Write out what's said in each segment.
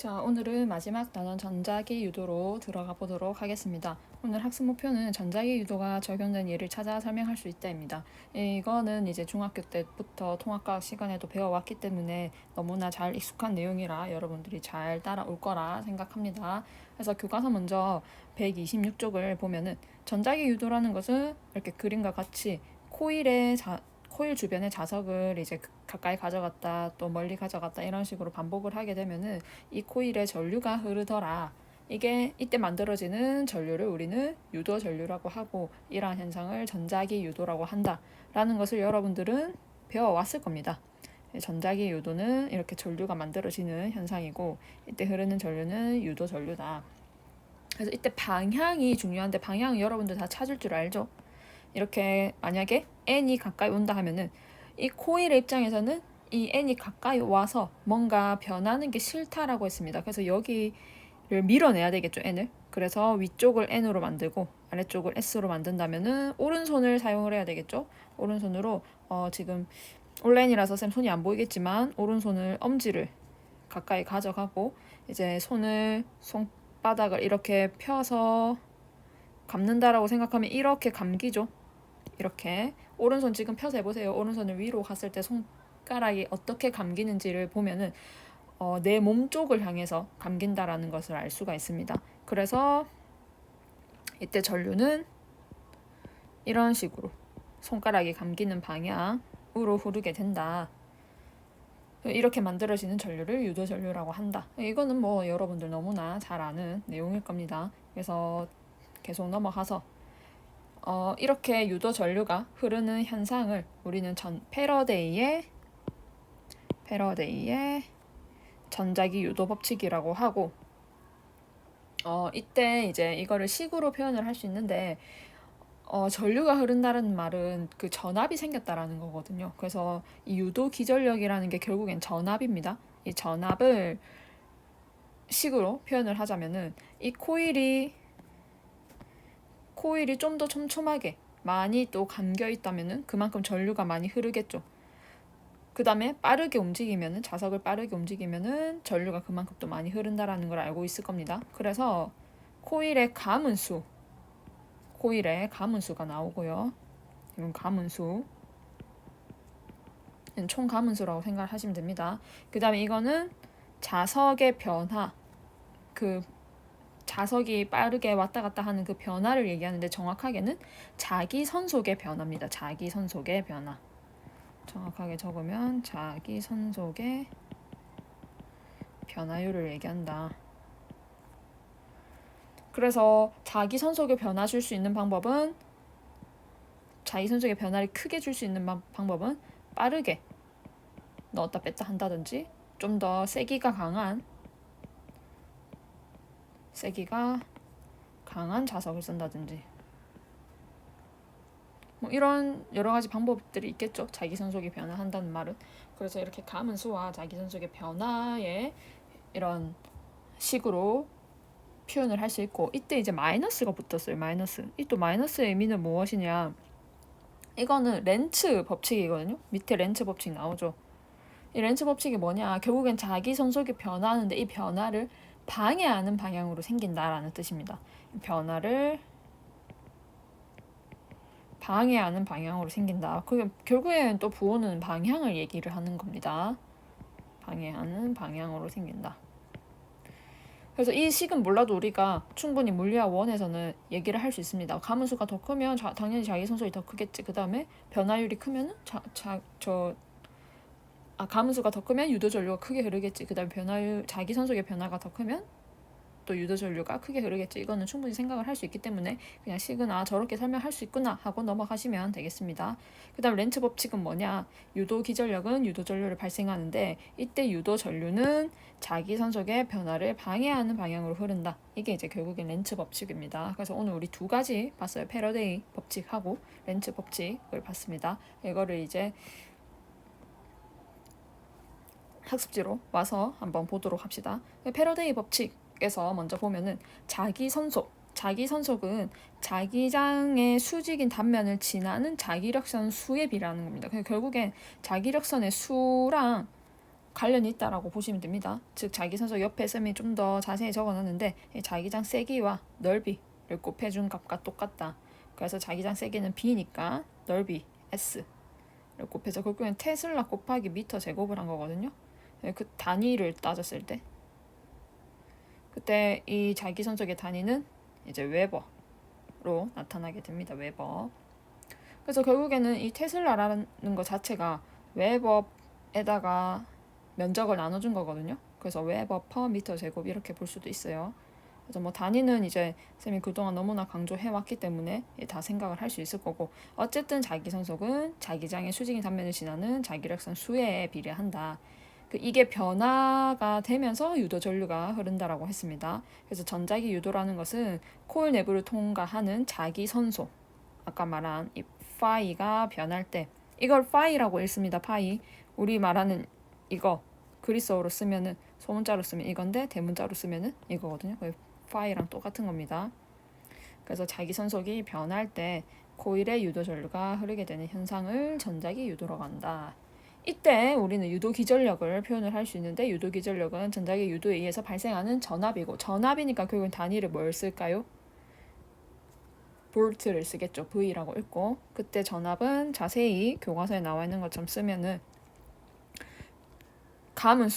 자, 오늘은 마지막 단원 전자기 유도로 들어가 보도록 하겠습니다. 오늘 학습 목표는 전자기 유도가 적용된 예를 찾아 설명할 수 있다입니다. 이거는 이제 중학교 때부터 통합과학 시간에도 배워왔기 때문에 너무나 잘 익숙한 내용이라 여러분들이 잘 따라올 거라 생각합니다. 그래서 교과서 먼저 126쪽을 보면은 전자기 유도라는 것은 이렇게 그림과 같이 코일 주변의 자석을 이제 가까이 가져갔다 또 멀리 가져갔다 이런 식으로 반복을 하게 되면은 이 코일에 전류가 흐르더라. 이게 이때 만들어지는 전류를 우리는 유도 전류라고 하고 이러한 현상을 전자기 유도라고 한다라는 것을 여러분들은 배워왔을 겁니다. 전자기 유도는 이렇게 전류가 만들어지는 현상이고 이때 흐르는 전류는 유도 전류다. 그래서 이때 방향이 중요한데 방향은 여러분들 다 찾을 줄 알죠? 이렇게 만약에 n이 가까이 온다 하면은 이 코일의 입장에서는 이 n이 가까이 와서 뭔가 변하는 게 싫다라고 했습니다. 그래서 여기를 밀어내야 되겠죠, n을. 그래서 위쪽을 n으로 만들고 아래쪽을 s로 만든다면은 오른손을 사용을 해야 되겠죠. 오른손으로 지금 온라인이라서 쌤 손이 안 보이겠지만 오른손을 엄지를 가까이 가져가고 이제 손바닥을 이렇게 펴서 감는다라고 생각하면 이렇게 감기죠. 이렇게 오른손 지금 펴서 해보세요. 오른손을 위로 갔을 때 손가락이 어떻게 감기는지를 보면은 내 몸 쪽을 향해서 감긴다라는 것을 알 수가 있습니다. 그래서 이때 전류는 이런 식으로 손가락이 감기는 방향으로 흐르게 된다. 이렇게 만들어지는 전류를 유도 전류라고 한다. 이거는 뭐 여러분들 너무나 잘 아는 내용일 겁니다. 그래서 계속 넘어가서 이렇게 유도 전류가 흐르는 현상을 우리는 패러데이의 전자기 유도 법칙이라고 하고 이때 이제 이거를 식으로 표현을 할 수 있는데 전류가 흐른다는 말은 그 전압이 생겼다라는 거거든요. 그래서 이 유도 기전력이라는 게 결국엔 전압입니다. 이 전압을 식으로 표현을 하자면은 이 코일이 좀 더 촘촘하게 많이 또 감겨 있다면은 그만큼 전류가 많이 흐르겠죠. 그 다음에 빠르게 움직이면은 자석을 빠르게 움직이면은 전류가 그만큼 또 많이 흐른다라는 걸 알고 있을 겁니다. 그래서 코일의 가문수가 나오고요. 이건 가문수, 총 가문수라고 생각을 하시면 됩니다. 그 다음에 이거는 자석의 변화, 그 자석이 빠르게 왔다 갔다 하는 그 변화를 얘기하는데 정확하게는 자기선속의 변화입니다. 자기선속의 변화. 정확하게 적으면 자기선속의 변화율을 얘기한다. 그래서 자기선속의 변화 줄 수 있는 방법은 자기선속의 변화를 크게 줄 수 있는 방법은 빠르게 넣었다 뺐다 한다든지 좀 더 세기가 강한 자석을 쓴다든지 뭐 이런 여러 가지 방법들이 있겠죠. 자기선속이 변화한다는 말은. 그래서 이렇게 가문수와 자기선속의 변화에 이런 식으로 표현을 할 수 있고 이때 이제 마이너스가 붙었어요. 마이너스. 이 또 마이너스의 의미는 무엇이냐? 이거는 렌츠 법칙이거든요. 밑에 렌츠 법칙 나오죠. 이 렌츠 법칙이 뭐냐? 결국엔 자기선속이 변화하는데 이 변화를 방해하는 방향으로 생긴다라는 뜻입니다. 변화를 방해하는 방향으로 생긴다. 그게 결국에는 또 부호는 방향을 얘기를 하는 겁니다. 방해하는 방향으로 생긴다. 그래서 이 식은 몰라도 우리가 충분히 물리학 1에서는 얘기를 할 수 있습니다. 가문수가 더 크면 당연히 자기선속이 더 크겠지. 그 다음에 변화율이 크면은 가문수가 더 크면 유도전류가 크게 흐르겠지. 그 다음에 자기선속의 변화가 더 크면 또 유도전류가 크게 흐르겠지. 이거는 충분히 생각을 할 수 있기 때문에 그냥 식은 저렇게 설명할 수 있구나 하고 넘어가시면 되겠습니다. 그 다음 렌츠 법칙은 뭐냐? 유도기전력은 유도전류를 발생하는데 이때 유도전류는 자기선속의 변화를 방해하는 방향으로 흐른다. 이게 이제 결국엔 렌츠 법칙입니다. 그래서 오늘 우리 두 가지 봤어요. 패러데이 법칙하고 렌츠 법칙을 봤습니다. 이거를 이제 학습지로 와서 한번 보도록 합시다. 패러데이 법칙에서 먼저 보면은 자기선속은 자기장의 수직인 단면을 지나는 자기력선 수에 비례하는 겁니다. 결국엔 자기력선의 수랑 관련이 있다라고 보시면 됩니다. 즉 자기선소 옆에 쌤이 좀 더 자세히 적어놨는데 자기장 세기와 넓이를 곱해준 값과 똑같다. 그래서 자기장 세기는 B니까 넓이 S를 곱해서 결국엔 테슬라 곱하기 미터 제곱을 한 거거든요. 그 단위를 따졌을 때 그때 이 자기선속의 단위는 이제 웨버로 나타나게 됩니다. 웨버. 그래서 결국에는 이 테슬라라는 것 자체가 웨버에다가 면적을 나눠준 거거든요. 그래서 웨버 퍼 미터 제곱 이렇게 볼 수도 있어요. 그래서 뭐 단위는 이제 쌤이 그동안 너무나 강조해왔기 때문에 다 생각을 할 수 있을 거고, 어쨌든 자기선속은 자기장의 수직인 단면을 지나는 자기력선 수에 비례한다. 이게 변화가 되면서 유도 전류가 흐른다라고 했습니다. 그래서 전자기 유도라는 것은 코일 내부를 통과하는 자기선소, 아까 말한 이 파이가 변할 때, 이걸 파이라고 읽습니다. 파이. 우리 말하는 이거 그리스어로 쓰면은, 소문자로 쓰면 이건데 대문자로 쓰면은 이거거든요. 파이랑 똑같은 겁니다. 그래서 자기선속이 변할 때 코일의 유도 전류가 흐르게 되는 현상을 전자기 유도라고 한다. 이때 우리는 유도 기전력을 표현을 할 수 있는데, 유도 기전력은 전자기 유도에 의해서 발생하는 전압이고, 전압이니까 결국은 단위를 뭘 쓸까요? 볼트를 쓰겠죠. V라고 읽고, 그때 전압은 자세히 교과서에 나와 있는 것처럼 쓰면은 감은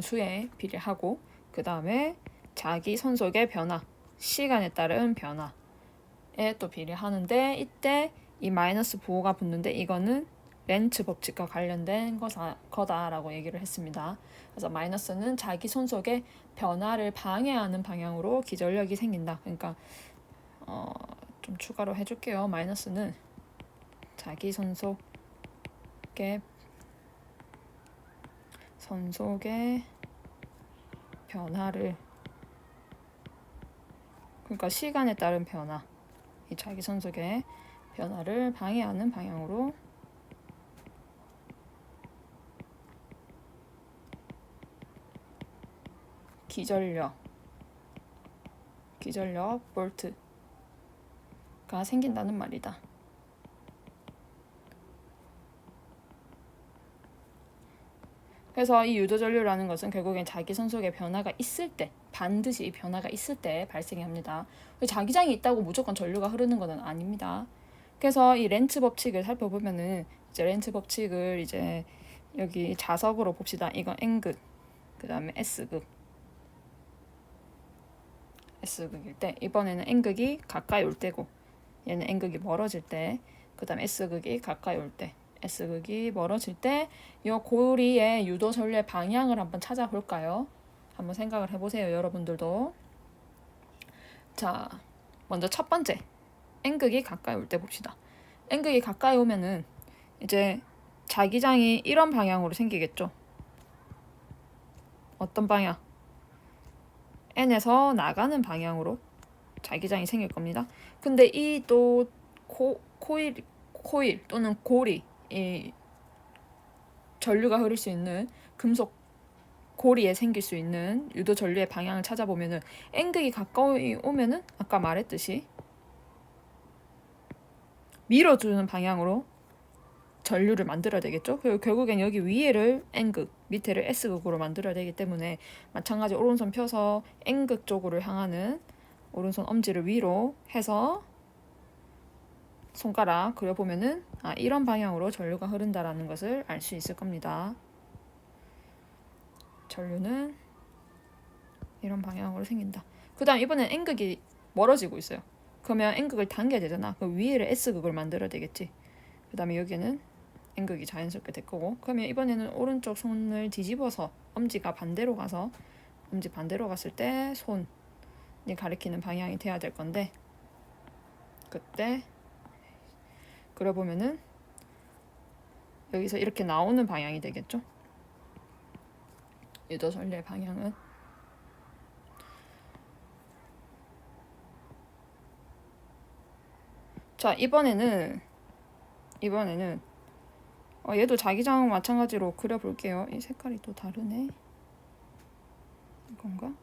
수에 비례하고, 그 다음에 자기 선속의 변화, 시간에 따른 변화에 또 비례하는데, 이때 이 마이너스 부호가 붙는데 이거는 렌츠 법칙과 관련된 거다라고 얘기를 했습니다. 그래서 마이너스는 자기 손속의 변화를 방해하는 방향으로 기전력이 생긴다. 그러니까 좀 추가로 해줄게요. 마이너스는 자기 손속의 변화를, 그러니까 시간에 따른 변화, 이 자기 손속의 변화를 방해하는 방향으로 기전력 볼트가 생긴다는 말이다. 그래서 이 유도전류라는 것은 결국엔 자기 손속의 변화가 있을 때, 반드시 이 변화가 있을 때 발생이 합니다. 자기장이 있다고 무조건 전류가 흐르는 것은 아닙니다. 그래서 이 렌츠 법칙을 살펴보면은, 이제 렌츠 법칙을 이제 여기 자석으로 봅시다. 이건 N극, 그 다음에 S극일 때, 이번에는 N극이 가까이 올 때고, 얘는 N극이 멀어질 때, 그 다음에 S극이 가까이 올 때, S극이 멀어질 때, 이 고리의 유도 전류의 방향을 한번 찾아볼까요? 한번 생각을 해보세요, 여러분들도. 자, 먼저 첫 번째, N극이 가까이 올 때 봅시다. N극이 가까이 오면은 이제 자기장이 이런 방향으로 생기겠죠. 어떤 방향? N에서 나가는 방향으로 자기장이 생길 겁니다. 근데 이 또 코일 또는 고리, 이 전류가 흐를 수 있는 금속 고리에 생길 수 있는 유도 전류의 방향을 찾아보면은, N극이 가까이 오면은 아까 말했듯이 밀어주는 방향으로 전류를 만들어야 되겠죠. 그리고 결국엔 여기 위에를 N극, 밑에를 S극으로 만들어야 되기 때문에 마찬가지 오른손 펴서 N극 쪽으로 향하는 오른손 엄지를 위로 해서 손가락 그려보면은 이런 방향으로 전류가 흐른다라는 것을 알 수 있을 겁니다. 전류는 이런 방향으로 생긴다. 그 다음 이번엔 N극이 멀어지고 있어요. 그러면 N극을 당겨야 되잖아. 그 위에를 S극을 만들어야 되겠지. 그 다음에 여기는 N극이 자연스럽게 될 거고, 그러면 이번에는 오른쪽 손을 뒤집어서 엄지가 반대로 가서, 엄지 반대로 갔을 때 손이 가리키는 방향이 돼야 될 건데, 그때 그려보면은 여기서 이렇게 나오는 방향이 되겠죠. 유도 전류의 방향은. 자, 이번에는 얘도 자기장 마찬가지로 그려볼게요. 이 색깔이 또 다르네. 이건가?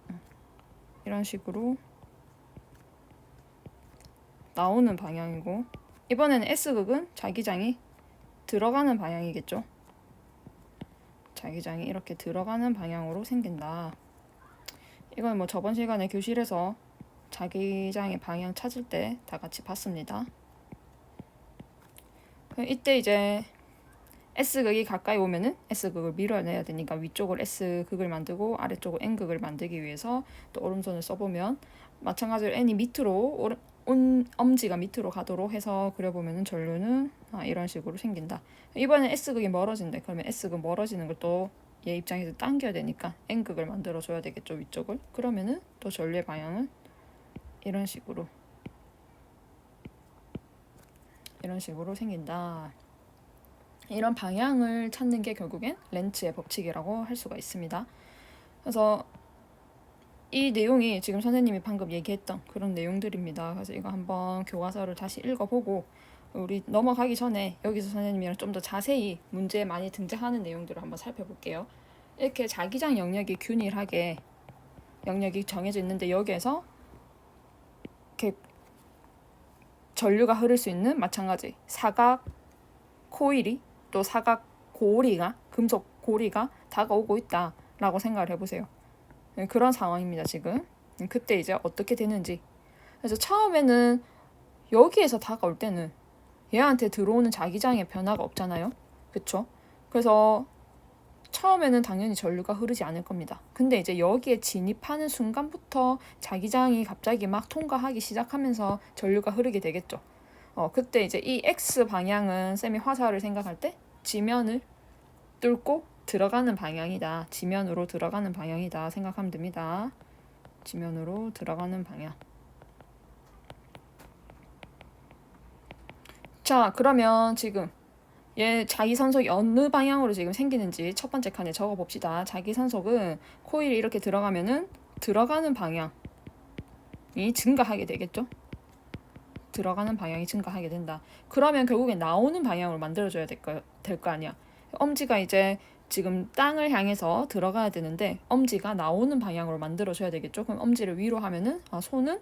이런 식으로 나오는 방향이고, 이번에는 S극은 자기장이 들어가는 방향이겠죠. 자기장이 이렇게 들어가는 방향으로 생긴다. 이건 뭐 저번 시간에 교실에서 자기장의 방향 찾을 때 다 같이 봤습니다. 이때 이제 S극이 가까이 오면은 S극을 밀어내야 되니까 위쪽을 S극을 만들고 아래쪽을 N극을 만들기 위해서 또 오른손을 써보면 마찬가지로 N이 밑으로 엄지가 밑으로 가도록 해서 그려보면은 전류는 이런 식으로 생긴다. 이번엔 S극이 멀어진대. 그러면 S극 멀어지는 걸 또 얘 입장에서 당겨야 되니까 N극을 만들어 줘야 되겠죠, 위쪽을. 그러면은 또 전류의 방향은 이런 식으로 생긴다. 이런 방향을 찾는 게 결국엔 렌츠의 법칙이라고 할 수가 있습니다. 그래서 이 내용이 지금 선생님이 방금 얘기했던 그런 내용들입니다. 그래서 이거 한번 교과서를 다시 읽어보고 우리 넘어가기 전에 여기서 선생님이랑 좀 더 자세히 문제에 많이 등장하는 내용들을 한번 살펴볼게요. 이렇게 자기장 영역이 균일하게 영역이 정해져 있는데 여기에서 이렇게 전류가 흐를 수 있는 마찬가지 사각 코일이 또 사각 고리가 금속 고리가 다가오고 있다라고 생각을 해보세요. 그런 상황입니다. 지금 그때 이제 어떻게 되는지. 그래서 처음에는 여기에서 다가올 때는 얘한테 들어오는 자기장의 변화가 없잖아요. 그쵸? 그래서 처음에는 당연히 전류가 흐르지 않을 겁니다. 근데 이제 여기에 진입하는 순간부터 자기장이 갑자기 막 통과하기 시작하면서 전류가 흐르게 되겠죠. 그때 이제 이 X 방향은 쌤이 화살을 생각할 때 지면을 뚫고 들어가는 방향이다. 지면으로 들어가는 방향이다 생각하면 됩니다. 지면으로 들어가는 방향. 자, 그러면 지금 얘 자기선속이 어느 방향으로 지금 생기는지 첫 번째 칸에 적어봅시다. 자기선속은 코일이 이렇게 들어가면은 들어가는 방향이 증가하게 되겠죠. 들어가는 방향이 증가하게 된다. 그러면 결국에 나오는 방향으로 만들어줘야 될 거 아니야. 엄지가 이제 지금 땅을 향해서 들어가야 되는데 엄지가 나오는 방향으로 만들어줘야 되겠죠. 그럼 엄지를 위로 하면은 손은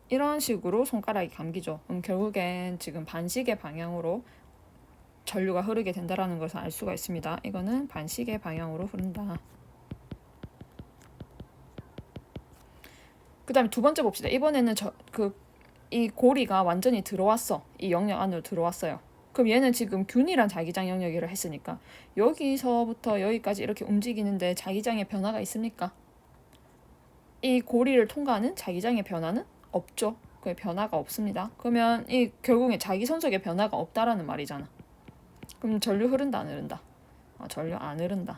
이런 식으로 손가락이 감기죠. 그럼 결국엔 지금 반시계 방향으로 전류가 흐르게 된다라는 것을 알 수가 있습니다. 이거는 반시계 방향으로 흐른다. 그 다음에 두 번째 봅시다. 이번에는 이 고리가 완전히 들어왔어. 이 영역 안으로 들어왔어요. 그럼 얘는 지금 균일한 자기장 영역이라 했으니까 여기서부터 여기까지 이렇게 움직이는데 자기장의 변화가 있습니까? 이 고리를 통과하는 자기장의 변화는 없죠. 그 변화가 없습니다. 그러면 이 결국에 자기선속의 변화가 없다라는 말이잖아. 그럼 전류 흐른다 안 흐른다? 전류 안 흐른다.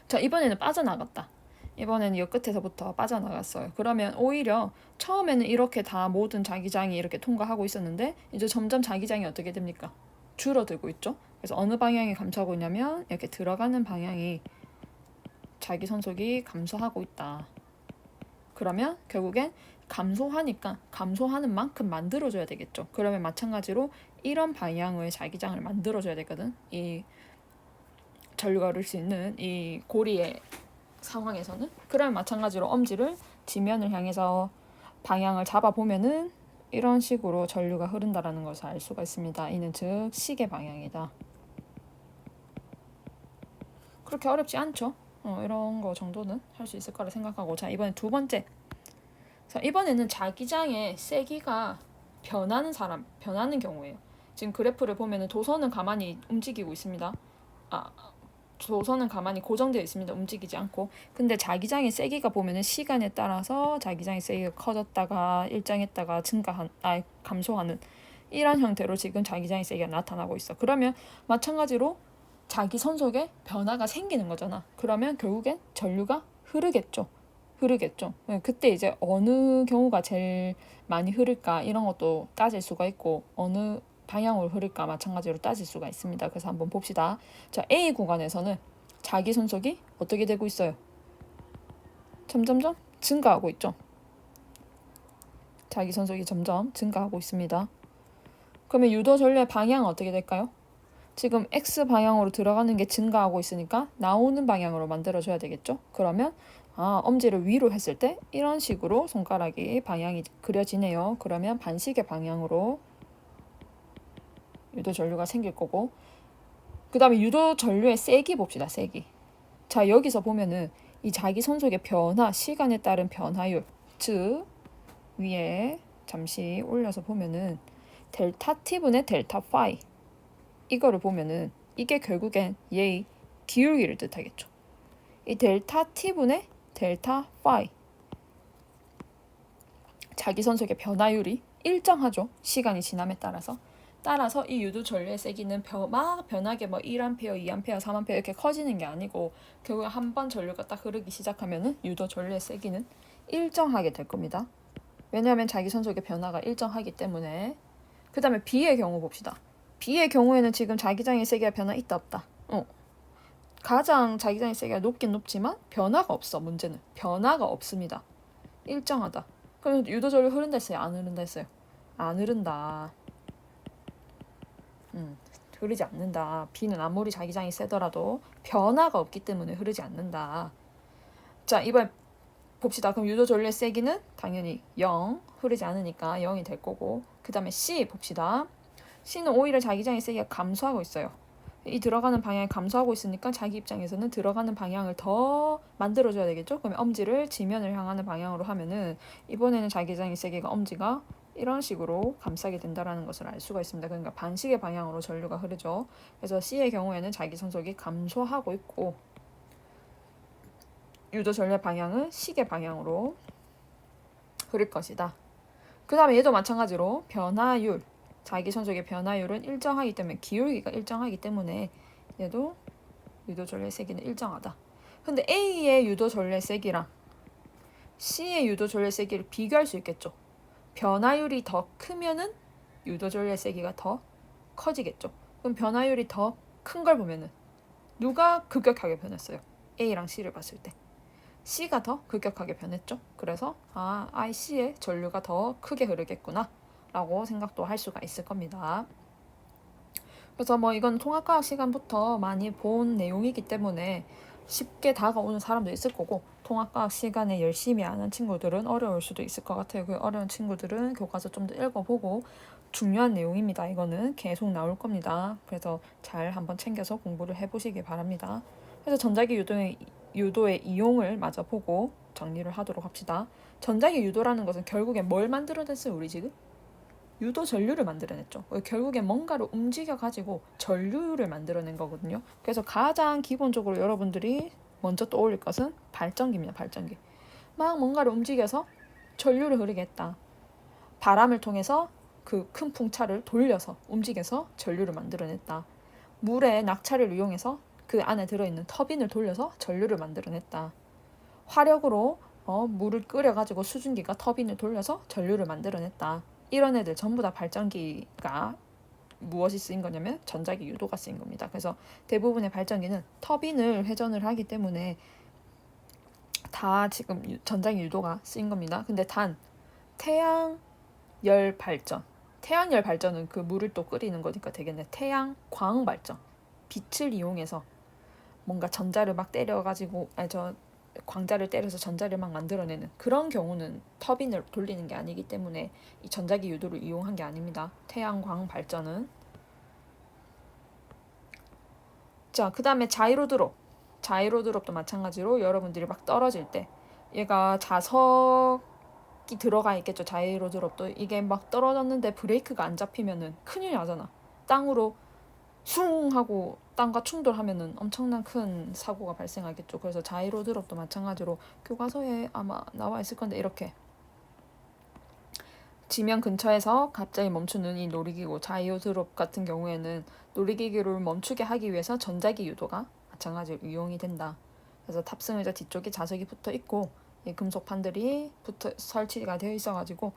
자, 이번에는 빠져나갔다. 이번에는 이 끝에서부터 빠져나갔어요. 그러면 오히려 처음에는 이렇게 다 모든 자기장이 이렇게 통과하고 있었는데 이제 점점 자기장이 어떻게 됩니까? 줄어들고 있죠. 그래서 어느 방향이 감소하고 있냐면 이렇게 들어가는 방향이 자기선속이 감소하고 있다. 그러면 결국엔 감소하니까 감소하는 만큼 만들어줘야 되겠죠. 그러면 마찬가지로 이런 방향의 자기장을 만들어줘야 되거든. 이 전류가 흐를 수 있는 이 고리의 상황에서는. 그러면 마찬가지로 엄지를 지면을 향해서 방향을 잡아보면은 이런 식으로 전류가 흐른다라는 것을 알 수가 있습니다. 이는 즉 시계 방향이다. 그렇게 어렵지 않죠? 이런 거 정도는 할 수 있을 거라 생각하고. 자, 이번에 두 번째. 자, 이번에는 자기장의 세기가 변하는 경우예요. 지금 그래프를 보면은 도선은 가만히 움직이고 있습니다. 도선은 가만히 고정되어 있습니다. 움직이지 않고. 근데 자기장의 세기가 보면은 시간에 따라서 자기장의 세기가 커졌다가 일정했다가 감소하는 이런 형태로 지금 자기장의 세기가 나타나고 있어. 그러면 마찬가지로 자기 선속에 변화가 생기는 거잖아. 그러면 결국엔 전류가 흐르겠죠. 그때 이제 어느 경우가 제일 많이 흐를까 이런 것도 따질 수가 있고 어느 방향으로 흐를까 마찬가지로 따질 수가 있습니다. 그래서 한번 봅시다. 자, A 구간에서는 자기 선속이 어떻게 되고 있어요? 점점점 증가하고 있죠. 자기 선속이 점점 증가하고 있습니다. 그러면 유도 전류의 방향은 어떻게 될까요? 지금 X 방향으로 들어가는 게 증가하고 있으니까 나오는 방향으로 만들어줘야 되겠죠. 그러면 엄지를 위로 했을 때 이런 식으로 손가락이 방향이 그려지네요. 그러면 반시계 방향으로 유도 전류가 생길 거고, 그 다음에 유도 전류의 세기 봅시다. 세기. 자, 여기서 보면은 이 자기 손속의 변화, 시간에 따른 변화율, 즉 위에 잠시 올려서 보면은 델타 t분의 델타 파이, 이거를 보면은 이게 결국엔 얘의 기울기를 뜻하겠죠. 이 델타 t분의 델타 파이, 자기 손속의 변화율이 일정하죠. 시간이 지남에 따라서 이 유도 전류의 세기는 막 변하게 뭐 1A, 2A, 3A 이렇게 커지는 게 아니고 결국 한 번 전류가 딱 흐르기 시작하면은 유도 전류의 세기는 일정하게 될 겁니다. 왜냐하면 자기 손속의 변화가 일정하기 때문에. 그 다음에 B의 경우 봅시다. B의 경우에는 지금 자기장의 세기가 변화 있다 없다? 가장 자기장의 세기가 높긴 높지만 변화가 없어. 문제는 변화가 없습니다. 일정하다. 그럼 유도 전류 흐른다 했어요? 안 흐른다 했어요? 안 흐른다. 흐르지 않는다. B는 아무리 자기장이 세더라도 변화가 없기 때문에 흐르지 않는다. 자, 이번에 봅시다. 그럼 유도 전류의 세기는 당연히 0, 흐르지 않으니까 0이 될 거고. 그 다음에 C 봅시다. C는 오히려 자기장의 세기가 감소하고 있어요. 이 들어가는 방향이 감소하고 있으니까 자기 입장에서는 들어가는 방향을 더 만들어줘야 되겠죠. 그러면 엄지를 지면을 향하는 방향으로 하면은 이번에는 자기장의 세기가 엄지가 이런 식으로 감싸게 된다는 것을 알 수가 있습니다. 그러니까 반시계 방향으로 전류가 흐르죠. 그래서 C의 경우에는 자기 손속이 감소하고 있고 유도 전류의 방향은 시계 방향으로 흐를 것이다. 그 다음에 얘도 마찬가지로 변화율, 자기 손속의 변화율은 일정하기 때문에 기울기가 일정하기 때문에 얘도 유도 전류의 세기는 일정하다. 근데 A의 유도 전류의 세기랑 C의 유도 전류의 세기를 비교할 수 있겠죠. 변화율이 더 크면은 유도 전류의 세기가 더 커지겠죠. 그럼 변화율이 더 큰 걸 보면은 누가 급격하게 변했어요? A랑 C를 봤을 때 C가 더 급격하게 변했죠. 그래서 IC의 전류가 더 크게 흐르겠구나 라고 생각도 할 수가 있을 겁니다. 그래서 뭐 이건 통합과학 시간부터 많이 본 내용이기 때문에 쉽게 다가오는 사람도 있을 거고 통합과학 시간에 열심히 아는 친구들은 어려울 수도 있을 것 같아요. 그 어려운 친구들은 교과서 좀 더 읽어보고 중요한 내용입니다. 이거는 계속 나올 겁니다. 그래서 잘 한번 챙겨서 공부를 해보시기 바랍니다. 그래서 전자기 유도의 이용을 마저 보고 정리를 하도록 합시다. 전자기 유도라는 것은 결국엔 뭘 만들어냈어요? 우리 지금? 유도 전류를 만들어냈죠. 결국엔 뭔가를 움직여가지고 전류를 만들어낸 거거든요. 그래서 가장 기본적으로 여러분들이 먼저 떠올릴 것은 발전기입니다. 발전기. 막 뭔가를 움직여서 전류를 흐르게 했다. 바람을 통해서 그 큰 풍차를 돌려서 움직여서 전류를 만들어냈다. 물의 낙차를 이용해서 그 안에 들어있는 터빈을 돌려서 전류를 만들어냈다. 화력으로 물을 끓여가지고 수증기가 터빈을 돌려서 전류를 만들어냈다. 이런 애들 전부 다 발전기가 무엇이 쓰인 거냐면 전자기 유도가 쓰인 겁니다. 그래서 대부분의 발전기는 터빈을 회전을 하기 때문에 다 지금 전자기 유도가 쓰인 겁니다. 근데 단 태양열 발전, 태양열 발전은 그 물을 또 끓이는 거니까 되겠네. 태양광 발전, 빛을 이용해서 뭔가 전자를 막 때려가지고 광자를 때려서 전자를 막 만들어내는 그런 경우는 터빈을 돌리는 게 아니기 때문에 이 전자기 유도를 이용한 게 아닙니다. 태양광 발전은. 자, 그 다음에 자이로 드롭도 마찬가지로 여러분들이 막 떨어질 때 얘가 자석이 들어가 있겠죠. 자이로 드롭도 이게 막 떨어졌는데 브레이크가 안 잡히면은 큰일 나잖아. 땅으로 숭 하고 땅과 충돌하면은 엄청난 큰 사고가 발생하겠죠. 그래서 자이로 드롭도 마찬가지로 교과서에 아마 나와 있을 건데 이렇게 지면 근처에서 갑자기 멈추는 이 놀이기구 자이로 드롭 같은 경우에는 놀이기구를 멈추게 하기 위해서 전자기 유도가 마찬가지로 이용이 된다. 그래서 탑승 의자 뒤쪽에 자석이 붙어 있고 이 금속 판들이 설치가 되어 있어가지고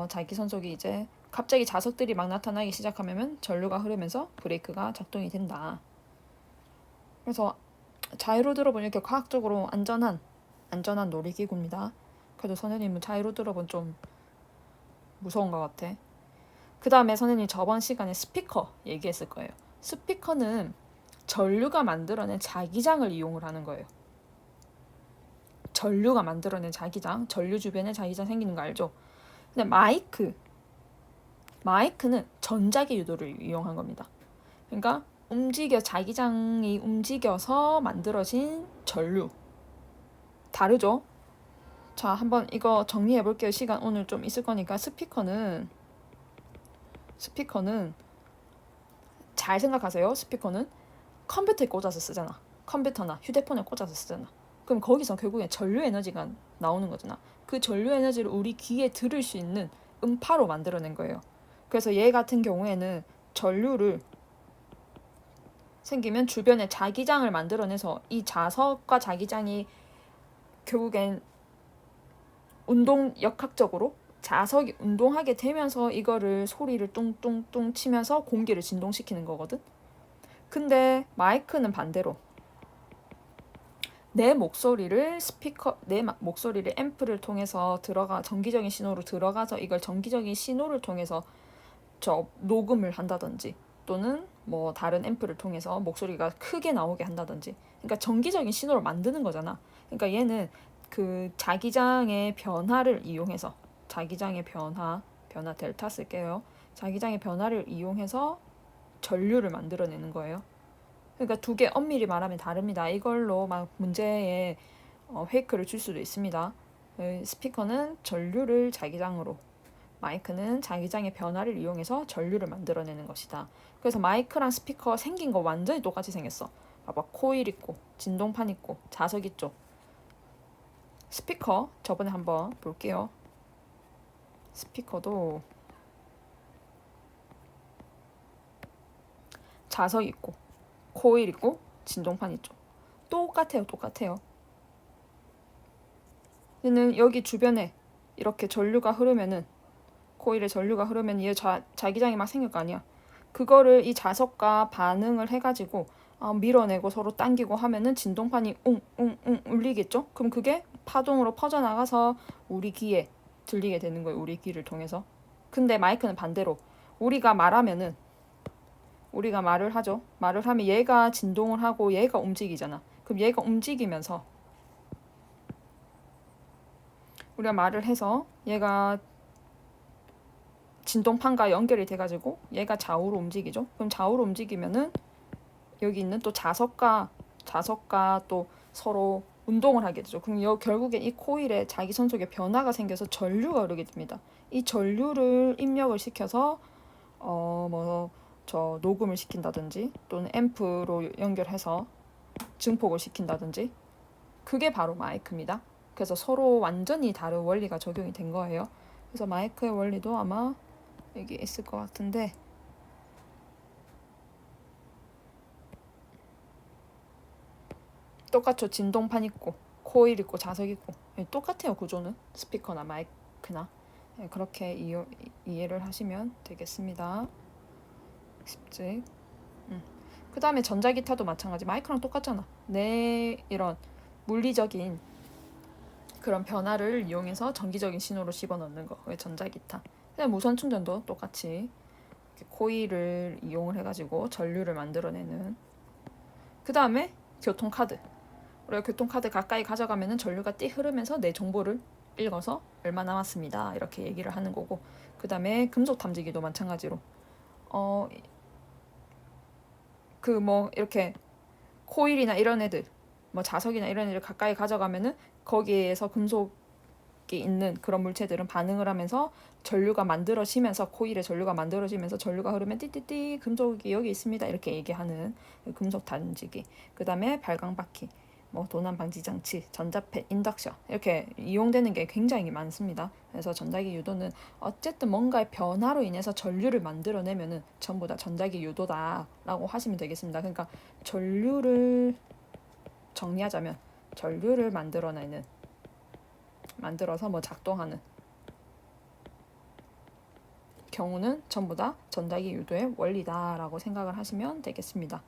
자기 손속이 이제 갑자기 자석들이 막 나타나기 시작하면 전류가 흐르면서 브레이크가 작동이 된다. 그래서 자이로 드롭은 이렇게 과학적으로 안전한 놀이기구입니다. 그래도 선생님은 자이로 드롭은 좀 무서운 것 같아. 그 다음에 선생님 저번 시간에 스피커 얘기했을 거예요. 스피커는 전류가 만들어낸 자기장을 이용을 하는 거예요. 전류가 만들어낸 자기장, 전류 주변에 자기장 생기는 거 알죠? 근데 마이크는 전자기 유도를 이용한 겁니다. 그러니까 자기장이 움직여서 만들어진 전류. 다르죠? 자, 한번 이거 정리해 볼게요. 시간 오늘 좀 있을 거니까. 스피커는 잘 생각하세요. 스피커는 컴퓨터에 꽂아서 쓰잖아. 컴퓨터나 휴대폰에 꽂아서 쓰잖아. 그럼 거기서 결국엔 전류 에너지가 나오는 거잖아. 그 전류 에너지를 우리 귀에 들을 수 있는 음파로 만들어낸 거예요. 그래서 얘 같은 경우에는 전류를 생기면 주변에 자기장을 만들어내서 이 자석과 자기장이 결국엔 역학적으로 자석이 운동하게 되면서 이거를 소리를 뚱뚱뚱 치면서 공기를 진동시키는 거거든. 근데 마이크는 반대로 내 목소리를 앰프를 통해서 전기적인 신호로 들어가서 이걸 전기적인 신호를 통해서 녹음을 한다든지 또는 뭐 다른 앰프를 통해서 목소리가 크게 나오게 한다든지, 그러니까 전기적인 신호를 만드는 거잖아. 그러니까 얘는 그 자기장의 변화를 이용해서 자기장의 변화 델타 쓸게요. 자기장의 변화를 이용해서 전류를 만들어내는 거예요. 그러니까 두 개 엄밀히 말하면 다릅니다. 이걸로 막 문제에 페이크를 줄 수도 있습니다. 스피커는 전류를 자기장으로, 마이크는 자기장의 변화를 이용해서 전류를 만들어내는 것이다. 그래서 마이크랑 스피커 생긴 거 완전히 똑같이 생겼어. 봐봐, 코일 있고 진동판 있고 자석 있죠. 스피커 저번에 한번 볼게요. 스피커도 자석 있고 코일 있고 진동판 있죠. 똑같아요. 얘는 여기 주변에 이렇게 전류가 흐르면은, 코일에 전류가 흐르면 얘 자기장이 막 생길 거 아니야. 그거를 이 자석과 반응을 해가지고 밀어내고 서로 당기고 하면은 진동판이 웅웅웅 울리겠죠? 그럼 그게 파동으로 퍼져나가서 우리 귀에 들리게 되는 거예요. 우리 귀를 통해서. 근데 마이크는 반대로 우리가 말을 하죠. 말을 하면 얘가 진동을 하고 얘가 움직이잖아. 그럼 얘가 움직이면서 우리가 말을 해서 얘가 진동판과 연결이 돼가지고 얘가 좌우로 움직이죠. 그럼 좌우로 움직이면은 여기 있는 또 자석과 또 서로 운동을 하게 되죠. 그럼 결국엔 이 코일에 자기선 속에 변화가 생겨서 전류가 흐르게 됩니다. 이 전류를 입력을 시켜서 녹음을 시킨다든지 또는 앰프로 연결해서 증폭을 시킨다든지, 그게 바로 마이크입니다. 그래서 서로 완전히 다른 원리가 적용이 된 거예요. 그래서 마이크의 원리도 아마 여기 있을 것 같은데, 똑같죠. 진동판 있고 코일 있고 자석 있고 똑같아요. 구조는 스피커나 마이크나. 그렇게 이해를 하시면 되겠습니다. 쉽지? 그 다음에 전자기타도 마찬가지. 마이크랑 똑같잖아. 이런 물리적인 그런 변화를 이용해서 전기적인 신호로 집어넣는 거. 그게 전자기타. 그다음에 무선 충전도 똑같이 코일을 이용을 해가지고 전류를 만들어내는. 그 다음에 교통카드. 우리가 교통카드 가까이 가져가면은 전류가 띠 흐르면서 내 정보를 읽어서 얼마 남았습니다 이렇게 얘기를 하는 거고, 그 다음에 금속 탐지기도 마찬가지로 이렇게 코일이나 이런 애들, 자석이나 이런 애들 가까이 가져가면은 거기에서 금속이 있는 그런 물체들은 반응을 하면서 전류가 만들어지면서, 코일에 전류가 만들어지면서 전류가 흐르면 띠띠띠 금속이 여기 있습니다 이렇게 얘기하는 금속 탐지기. 그 다음에 발광바퀴, 도난 방지 장치, 전자패, 인덕션 이렇게 이용되는 게 굉장히 많습니다. 그래서 전자기 유도는 어쨌든 뭔가의 변화로 인해서 전류를 만들어내면은 전부 다 전자기 유도다라고 하시면 되겠습니다. 그러니까 전류를 정리하자면 전류를 만들어서 작동하는 경우는 전부 다 전자기 유도의 원리다라고 생각을 하시면 되겠습니다.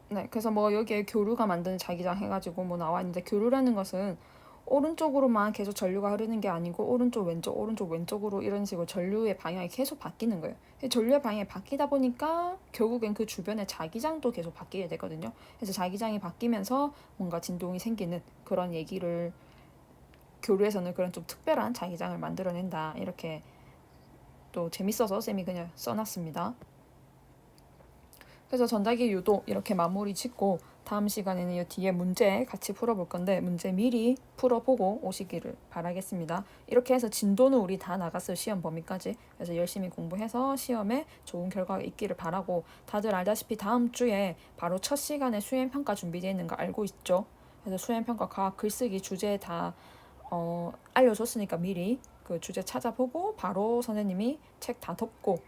네, 그래서 여기에 교류가 만드는 자기장 해가지고 나와 있는데, 교류라는 것은 오른쪽으로만 계속 전류가 흐르는 게 아니고 오른쪽 왼쪽으로 이런 식으로 전류의 방향이 계속 바뀌는 거예요. 전류의 방향이 바뀌다 보니까 결국엔 그 주변의 자기장도 계속 바뀌게 되거든요. 그래서 자기장이 바뀌면서 뭔가 진동이 생기는 그런 얘기를, 교류에서는 그런 좀 특별한 자기장을 만들어낸다 이렇게 또 재밌어서 쌤이 그냥 써놨습니다. 그래서 전자기 유도 이렇게 마무리 짓고 다음 시간에는 이 뒤에 문제 같이 풀어볼 건데 문제 미리 풀어보고 오시기를 바라겠습니다. 이렇게 해서 진도는 우리 다 나갔어요. 시험 범위까지. 그래서 열심히 공부해서 시험에 좋은 결과가 있기를 바라고 다들 알다시피 다음 주에 바로 첫 시간에 수행평가 준비되어 있는 거 알고 있죠? 그래서 수행평가 과학 글쓰기 주제 다 알려줬으니까 미리 그 주제 찾아보고 바로 선생님이 책 다 덮고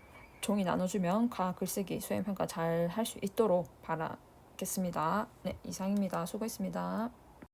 종이 나눠주면 과학 글쓰기 수행평가 잘 할 수 있도록 바라겠습니다. 네, 이상입니다. 수고했습니다.